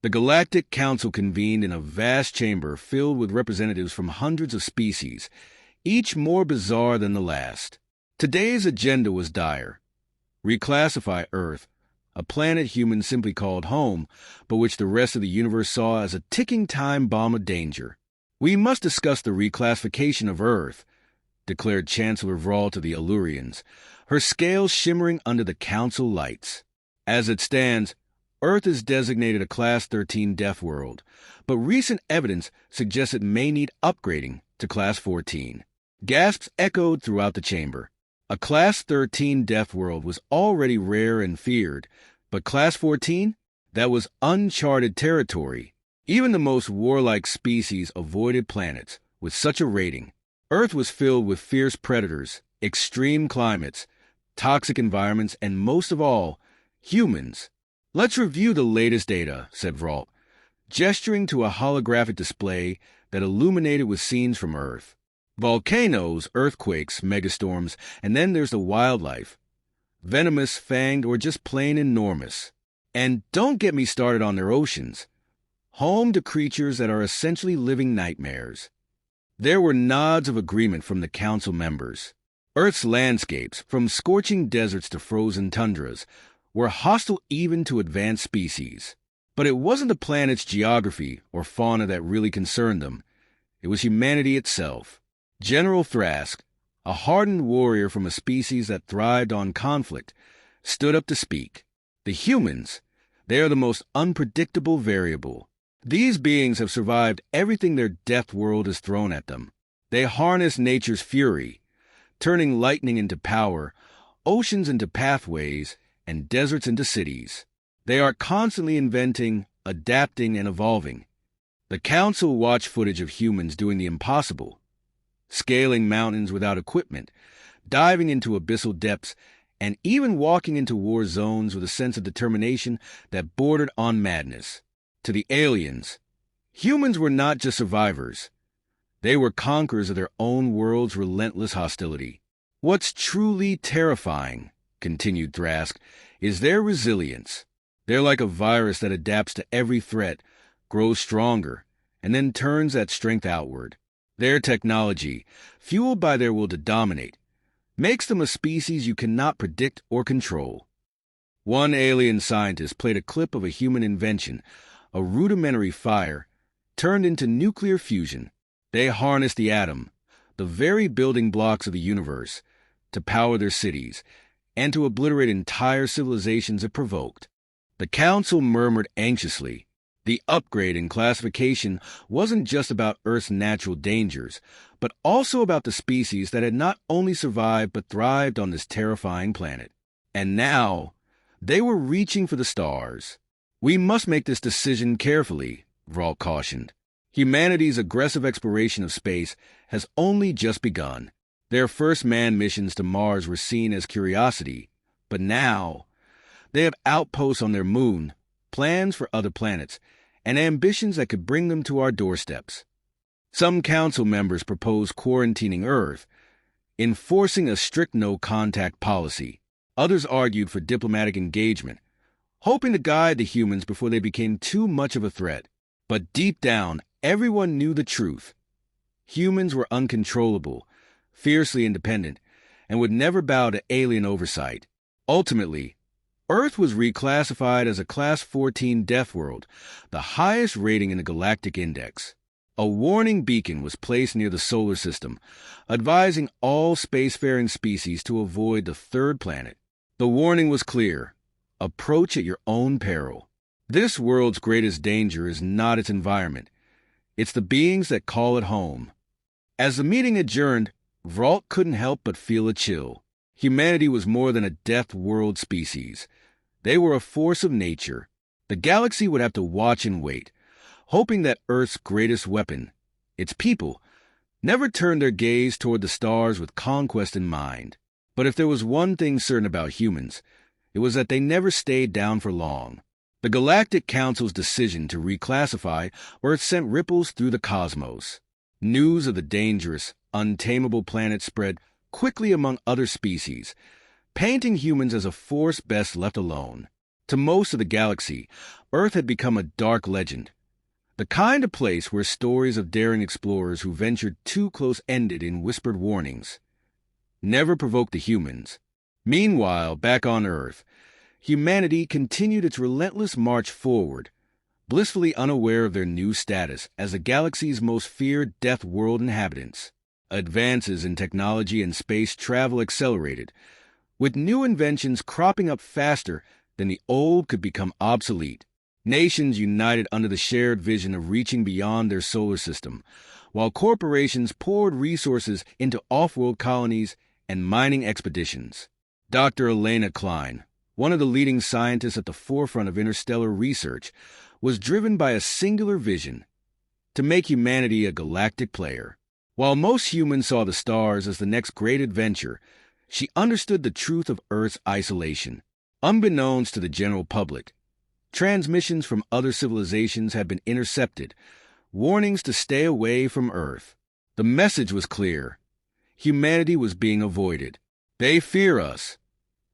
The Galactic Council convened in a vast chamber filled with representatives from hundreds of species, each more bizarre than the last. Today's agenda was dire. Reclassify Earth, a planet humans simply called home, but which the rest of the universe saw as a ticking time bomb of danger. "We must discuss the reclassification of Earth," declared Chancellor Vrall to the Allurians, her scales shimmering under the council lights. "As it stands, Earth is designated a Class 13 death world, but recent evidence suggests it may need upgrading to Class 14. Gasps echoed throughout the chamber. A Class 13 death world was already rare and feared, but Class 14? That was uncharted territory. Even the most warlike species avoided planets with such a rating. Earth was filled with fierce predators, extreme climates, toxic environments, and most of all, humans. "Let's review the latest data," said Vralt, gesturing to a holographic display that illuminated with scenes from Earth. Volcanoes, earthquakes, megastorms, and then there's the wildlife. Venomous, fanged, or just plain enormous. And don't get me started on their oceans. Home to creatures that are essentially living nightmares. There were nods of agreement from the council members. Earth's landscapes, from scorching deserts to frozen tundras, were hostile even to advanced species. But it wasn't the planet's geography or fauna that really concerned them. It was humanity itself. General Thrask, a hardened warrior from a species that thrived on conflict, stood up to speak. The humans, they are the most unpredictable variable. These beings have survived everything their death world has thrown at them. They harness nature's fury, turning lightning into power, oceans into pathways, and deserts into cities. They are constantly inventing, adapting, and evolving. The council watched footage of humans doing the impossible, scaling mountains without equipment, diving into abyssal depths, and even walking into war zones with a sense of determination that bordered on madness. To the aliens, humans were not just survivors. They were conquerors of their own world's relentless hostility. "What's truly terrifying," continued Thrask, "is their resilience. They're like a virus that adapts to every threat, grows stronger, and then turns that strength outward. Their technology, fueled by their will to dominate, makes them a species you cannot predict or control." One alien scientist played a clip of a human invention, a rudimentary fire, turned into nuclear fusion. They harness the atom, the very building blocks of the universe, to power their cities, and to obliterate entire civilizations it provoked. The council murmured anxiously. The upgrade in classification wasn't just about Earth's natural dangers, but also about the species that had not only survived but thrived on this terrifying planet. And now, they were reaching for the stars. "We must make this decision carefully," Vralt cautioned. "Humanity's aggressive exploration of space has only just begun. Their first manned missions to Mars were seen as curiosity, but now they have outposts on their moon, plans for other planets, and ambitions that could bring them to our doorsteps." Some council members proposed quarantining Earth, enforcing a strict no-contact policy. Others argued for diplomatic engagement, hoping to guide the humans before they became too much of a threat. But deep down, everyone knew the truth. Humans were uncontrollable, fiercely independent, and would never bow to alien oversight. Ultimately, Earth was reclassified as a Class 14 death world, the highest rating in the Galactic Index. A warning beacon was placed near the solar system, advising all spacefaring species to avoid the third planet. The warning was clear: approach at your own peril. This world's greatest danger is not its environment. It's the beings that call it home. As the meeting adjourned, Vralt couldn't help but feel a chill. Humanity was more than a death world species. They were a force of nature. The galaxy would have to watch and wait, hoping that Earth's greatest weapon, its people, never turned their gaze toward the stars with conquest in mind. But if there was one thing certain about humans, it was that they never stayed down for long. The Galactic Council's decision to reclassify Earth sent ripples through the cosmos. News of the dangerous, untamable planet spread quickly among other species, painting humans as a force best left alone. To most of the galaxy, Earth had become a dark legend, the kind of place where stories of daring explorers who ventured too close ended in whispered warnings. Never provoked the humans. Meanwhile, back on Earth, humanity continued its relentless march forward, blissfully unaware of their new status as the galaxy's most feared death world inhabitants. Advances in technology and space travel accelerated, with new inventions cropping up faster than the old could become obsolete. Nations united under the shared vision of reaching beyond their solar system, while corporations poured resources into off-world colonies and mining expeditions. Dr. Elena Klein, one of the leading scientists at the forefront of interstellar research, was driven by a singular vision: to make humanity a galactic player. While most humans saw the stars as the next great adventure, she understood the truth of Earth's isolation. Unbeknownst to the general public, transmissions from other civilizations had been intercepted, warnings to stay away from Earth. The message was clear: humanity was being avoided. "They fear us,"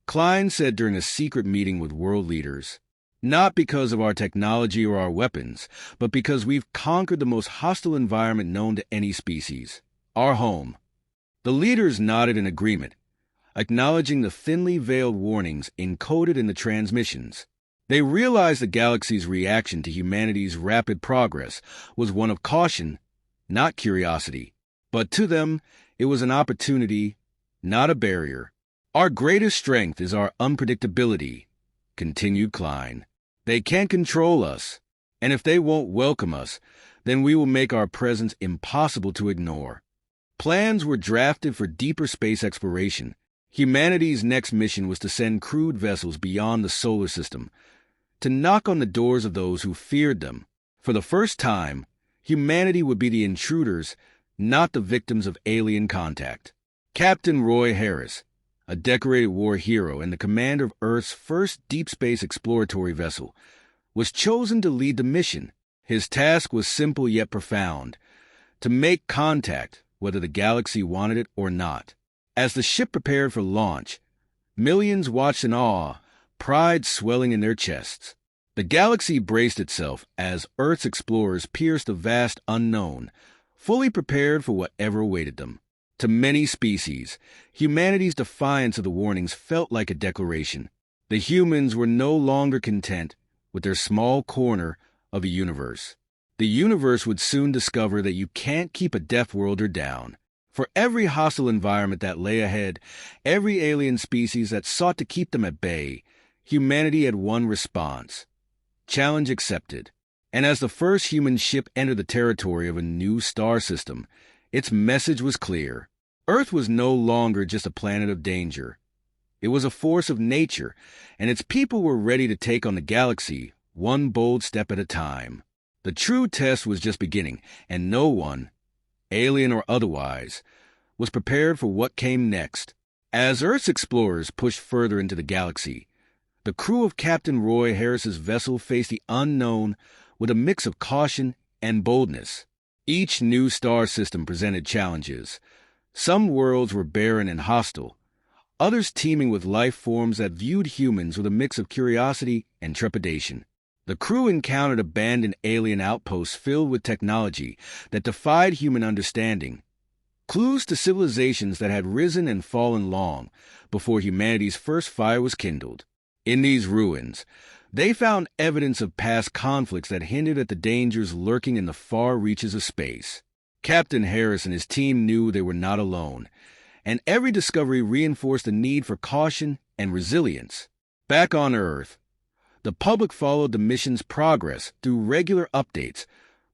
Klein said during a secret meeting with world leaders. "Not because of our technology or our weapons, but because we've conquered the most hostile environment known to any species, our home." The leaders nodded in agreement, acknowledging the thinly veiled warnings encoded in the transmissions. They realized the galaxy's reaction to humanity's rapid progress was one of caution, not curiosity. But to them, it was an opportunity, not a barrier. "Our greatest strength is our unpredictability," continued Klein. "They can't control us, and if they won't welcome us, then we will make our presence impossible to ignore." Plans were drafted for deeper space exploration. Humanity's next mission was to send crewed vessels beyond the solar system, to knock on the doors of those who feared them. For the first time, humanity would be the intruders, not the victims of alien contact. Captain Roy Harris, a decorated war hero and the commander of Earth's first deep space exploratory vessel, was chosen to lead the mission. His task was simple yet profound: to make contact, whether the galaxy wanted it or not. As the ship prepared for launch, millions watched in awe, pride swelling in their chests. The galaxy braced itself as Earth's explorers pierced the vast unknown, fully prepared for whatever awaited them. To many species, humanity's defiance of the warnings felt like a declaration. The humans were no longer content with their small corner of the universe. The universe would soon discover that you can't keep a death worlder down. For every hostile environment that lay ahead, every alien species that sought to keep them at bay, humanity had one response: challenge accepted. And as the first human ship entered the territory of a new star system, its message was clear. Earth was no longer just a planet of danger. It was a force of nature, and its people were ready to take on the galaxy, one bold step at a time. The true test was just beginning, and no one, alien or otherwise, was prepared for what came next. As Earth's explorers pushed further into the galaxy, the crew of Captain Roy Harris's vessel faced the unknown with a mix of caution and boldness. Each new star system presented challenges. Some worlds were barren and hostile, others teeming with life forms that viewed humans with a mix of curiosity and trepidation. The crew encountered abandoned alien outposts filled with technology that defied human understanding, clues to civilizations that had risen and fallen long before humanity's first fire was kindled. In these ruins, they found evidence of past conflicts that hinted at the dangers lurking in the far reaches of space. Captain Harris and his team knew they were not alone, and every discovery reinforced the need for caution and resilience. Back on Earth, the public followed the mission's progress through regular updates,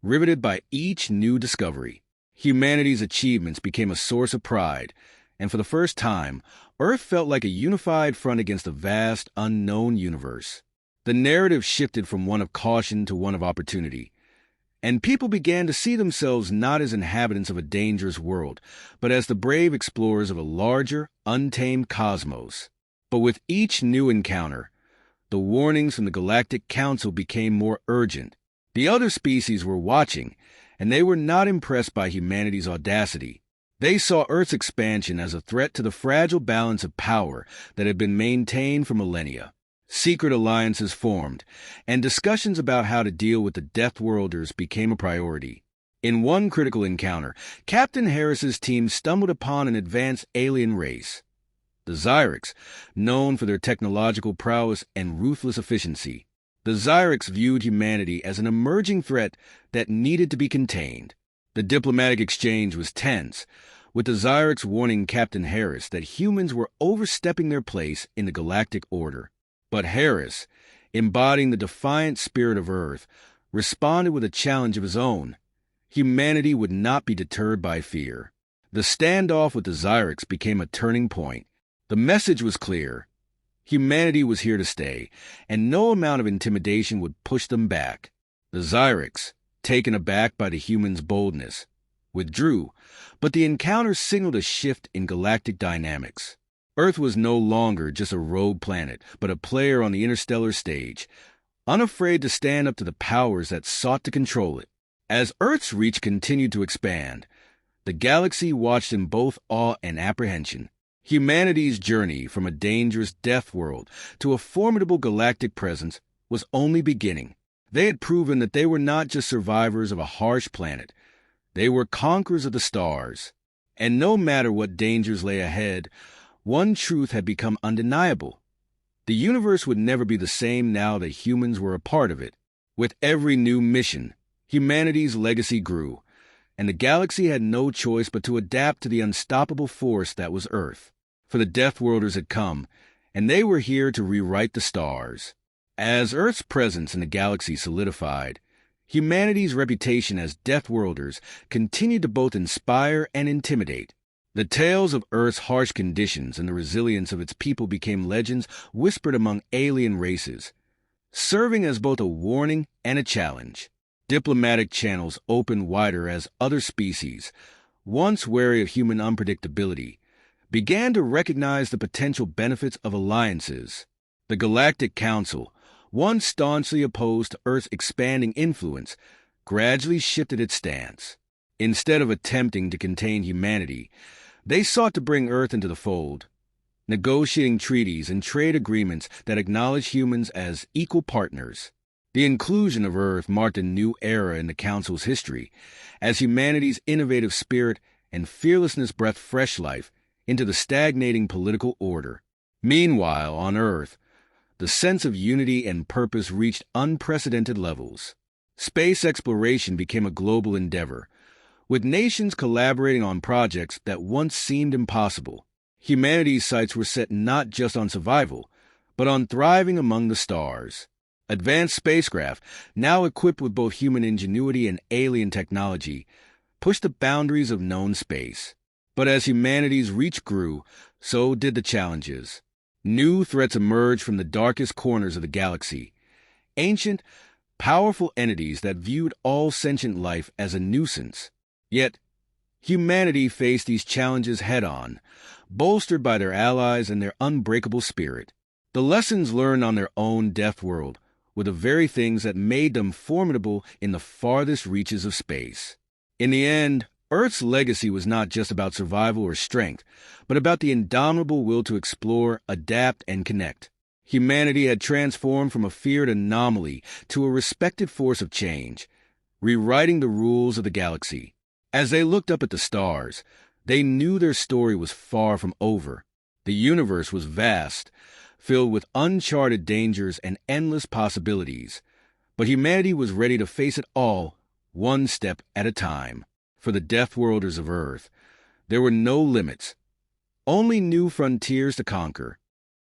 riveted by each new discovery. Humanity's achievements became a source of pride, and for the first time, Earth felt like a unified front against the vast, unknown universe. The narrative shifted from one of caution to one of opportunity, and people began to see themselves not as inhabitants of a dangerous world, but as the brave explorers of a larger, untamed cosmos. But with each new encounter, the warnings from the Galactic Council became more urgent. The other species were watching, and they were not impressed by humanity's audacity. They saw Earth's expansion as a threat to the fragile balance of power that had been maintained for millennia. Secret alliances formed, and discussions about how to deal with the Death Worlders became a priority. In one critical encounter, Captain Harris's team stumbled upon an advanced alien race, the Zyrex, known for their technological prowess and ruthless efficiency. The Zyrex viewed humanity as an emerging threat that needed to be contained. The diplomatic exchange was tense, with the Zyrex warning Captain Harris that humans were overstepping their place in the galactic order. But Harris, embodying the defiant spirit of Earth, responded with a challenge of his own. Humanity would not be deterred by fear. The standoff with the Zyrex became a turning point. The message was clear. Humanity was here to stay, and no amount of intimidation would push them back. The Zyrex, taken aback by the humans' boldness, withdrew, but the encounter signaled a shift in galactic dynamics. Earth was no longer just a rogue planet, but a player on the interstellar stage, unafraid to stand up to the powers that sought to control it. As Earth's reach continued to expand, the galaxy watched in both awe and apprehension. Humanity's journey from a dangerous death world to a formidable galactic presence was only beginning. They had proven that they were not just survivors of a harsh planet. They were conquerors of the stars. And no matter what dangers lay ahead, one truth had become undeniable. The universe would never be the same now that humans were a part of it. With every new mission, humanity's legacy grew, and the galaxy had no choice but to adapt to the unstoppable force that was Earth. For the Death Worlders had come, and they were here to rewrite the stars. As Earth's presence in the galaxy solidified, humanity's reputation as Death Worlders continued to both inspire and intimidate. The tales of Earth's harsh conditions and the resilience of its people became legends whispered among alien races, serving as both a warning and a challenge. Diplomatic channels opened wider as other species, once wary of human unpredictability, began to recognize the potential benefits of alliances. The Galactic Council, once staunchly opposed to Earth's expanding influence, gradually shifted its stance. Instead of attempting to contain humanity, they sought to bring Earth into the fold, negotiating treaties and trade agreements that acknowledge humans as equal partners. The inclusion of Earth marked a new era in the Council's history, as humanity's innovative spirit and fearlessness breathed fresh life into the stagnating political order. Meanwhile, on Earth, the sense of unity and purpose reached unprecedented levels. Space exploration became a global endeavor, with nations collaborating on projects that once seemed impossible. Humanity's sights were set not just on survival, but on thriving among the stars. Advanced spacecraft, now equipped with both human ingenuity and alien technology, pushed the boundaries of known space. But as humanity's reach grew, so did the challenges. New threats emerged from the darkest corners of the galaxy. Ancient, powerful entities that viewed all sentient life as a nuisance. Yet, humanity faced these challenges head-on, bolstered by their allies and their unbreakable spirit. The lessons learned on their own death world were the very things that made them formidable in the farthest reaches of space. In the end, Earth's legacy was not just about survival or strength, but about the indomitable will to explore, adapt, and connect. Humanity had transformed from a feared anomaly to a respected force of change, rewriting the rules of the galaxy. As they looked up at the stars, they knew their story was far from over. The universe was vast, filled with uncharted dangers and endless possibilities, but humanity was ready to face it all, one step at a time. For the Death Worlders of Earth, there were no limits, only new frontiers to conquer.